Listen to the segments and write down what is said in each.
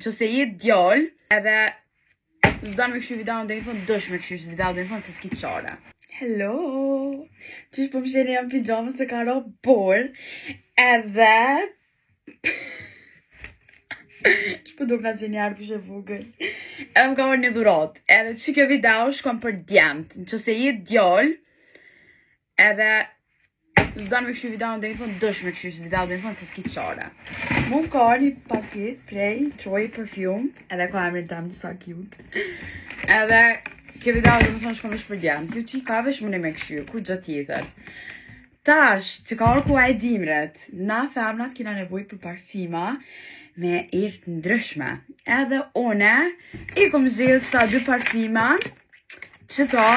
Nëse je djalë edhe s'dan me kështu videon deri në fund, dosh me kështu videon deri në fund se s'ki çare. Hello! Qysh po më sheni jam pijama se ka ro por edhe që po duk nga si njarë pishe vogël. Edhe më ka orë një dhurat. Edhe që kjo video shkon për djemt. Nëse je djalë edhe s'dan me kështu videon deri në fund, dosh me kështu videon deri në fund se s'ki çare. Mu më ka orë një paket prej Troy Perfume, edhe ka emrin tam disa cute. Edhe kjo video dhe më thonë shkon vesh për djemt. Ju që i ka vesh mëne me kështu, ku gjë tjetër. Tash, që ka orë ku a e dimret, na femnat kina nevoj për parfima me erë të ndryshme. Edhe one, i kom zhjith sta 2 parfima, qëta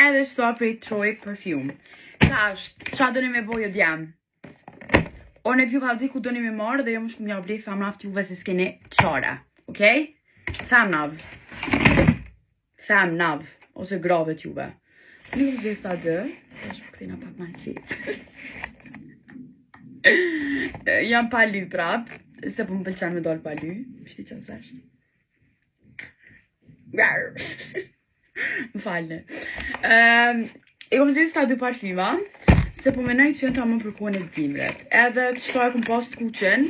edhe qëta prej Troy Perfume. Tash, qa doni me bojo djem? One pju ka zi ku doni me marrë dhe jo më shku mja blej femnav t'juve se s'keni qare. Okej? Femnav. Femnav. Ose grave t'juve. Një kom zhjith sta 2, tash po këtina pak ma qitë. Jam palu prap, se po më pëlqen me dollë palu. Shti që s'veshtë. Më falne. I kom zhjith sta 2 parfima, se po menoj që jënë ta më përkuën e dimret. Edhe të shkoj kom pas të kuqen,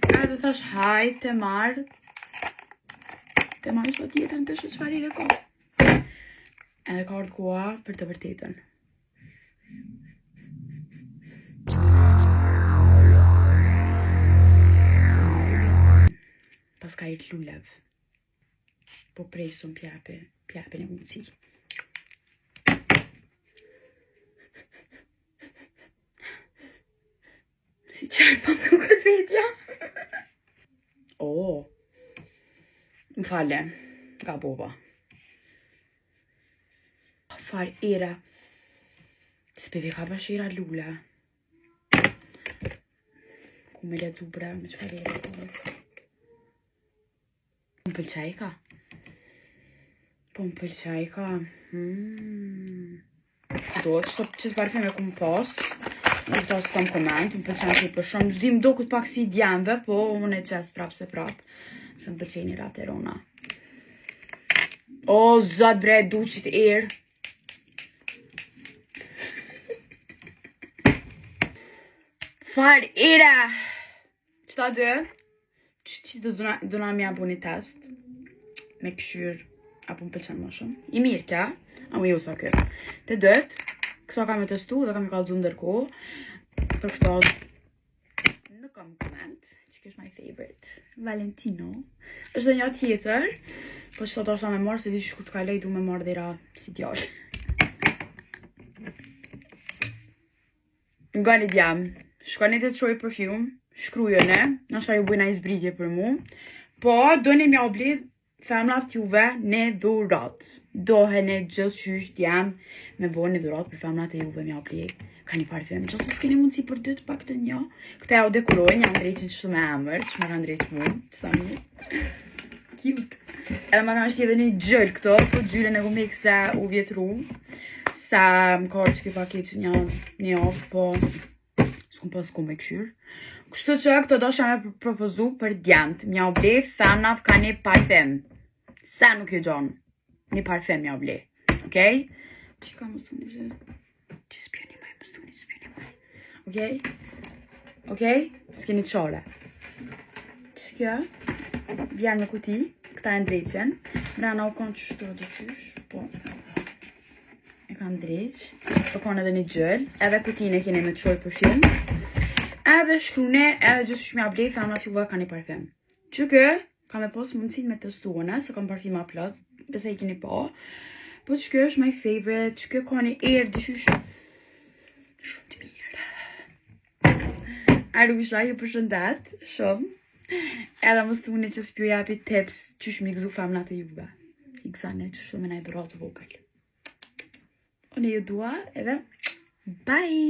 edhe thash haj të marrë shto tjetën të shë qfarire ko. Edhe ka ardhë koha për të vërtetën. Pas ka i t'lulev. Po presën pjape në mundësi. Si qarë pa më kërë vetja. Më fale, ka boba. Far era. S'pevi ka bashira lule. Ku me ledzu bre, me qëfar era. Më pëlqaj ka. Po më pëlqaj ka. Do të shtop që të parfeme ku më pas. Në të asë kam koment, më pëlqen që i për shumë. Zdi më do këtë pak si djemve, po unë e qes prap se prap. Se më pëlqen i raterona. O, zot bre, du që të erë. Far ira! Qëta dë? Që të dëna mja bu një test. Me këshyr, apo më pëlqen më shumë. I mirë kja, a më ju sa kërë. Të dët, kësa kam e testu dhe kam e kalëzu ndërko. Për këto, nuk kam koment, që kësh my favorite. Valentino. është dhe një tjetër, po që të ashta me marë, se di që shkur të kalej, du me marë dhera si djallë. Nga një djam, shkoni të Troy Perfume, shkrujone, nështë ju bujna i zbritje për mu, po do një mja oblidh femnat t'juve në dhurat. Dohe në gjithë qysh djem me bo një dhurat për femnat e juve mja oblidh. Ka një parfem, që se s'keni mundësi për dytë pak të një. Këta ja o dekuroj, një andrejqin qështu me emër, që me ka ndrejq mu, që sa mi. Cute. Edhe ma ka është edhe një gjëll këto, po gjyllën e kumik se u vjetru. Se më ka orë që ki paket që një ofë, po s'kum pas ku me këshyr. Kështu që këto do shë me propozu për djemt. Mja oblej, femnat ka një parfem. Sa nuk jo gjonë. Një parfem mja oblej. Okej? Që ka më së një gjithë? Që s'pjoni maj, më s'tu një s'pjoni maj. Okej? Okej? S'keni qore. Që kjo? Vjen në kuti, këta e ndreqen. Mrena u konë që shtu dhe qysh. Po. E kam ndreq. O konë edhe një gjëll. Edhe kutine kene me Troy Perfume. Edhe shkrune, edhe gjithë shmja blej, femnat juve ka një parfem. Që kë, kam e pos mundësin me testuone, se kam parfima plus, besa i keni po. Po që kë është my favorite, që kë ka një erë, dyshysh shumë të mirë. Arusha, ju përshëndet, shumë. Edhe më stune që s'pju japi tips, që shmi gëzu femnat e juve. I gëzane që shumë e na i bërat vogël. Unë ju dua, edhe bye!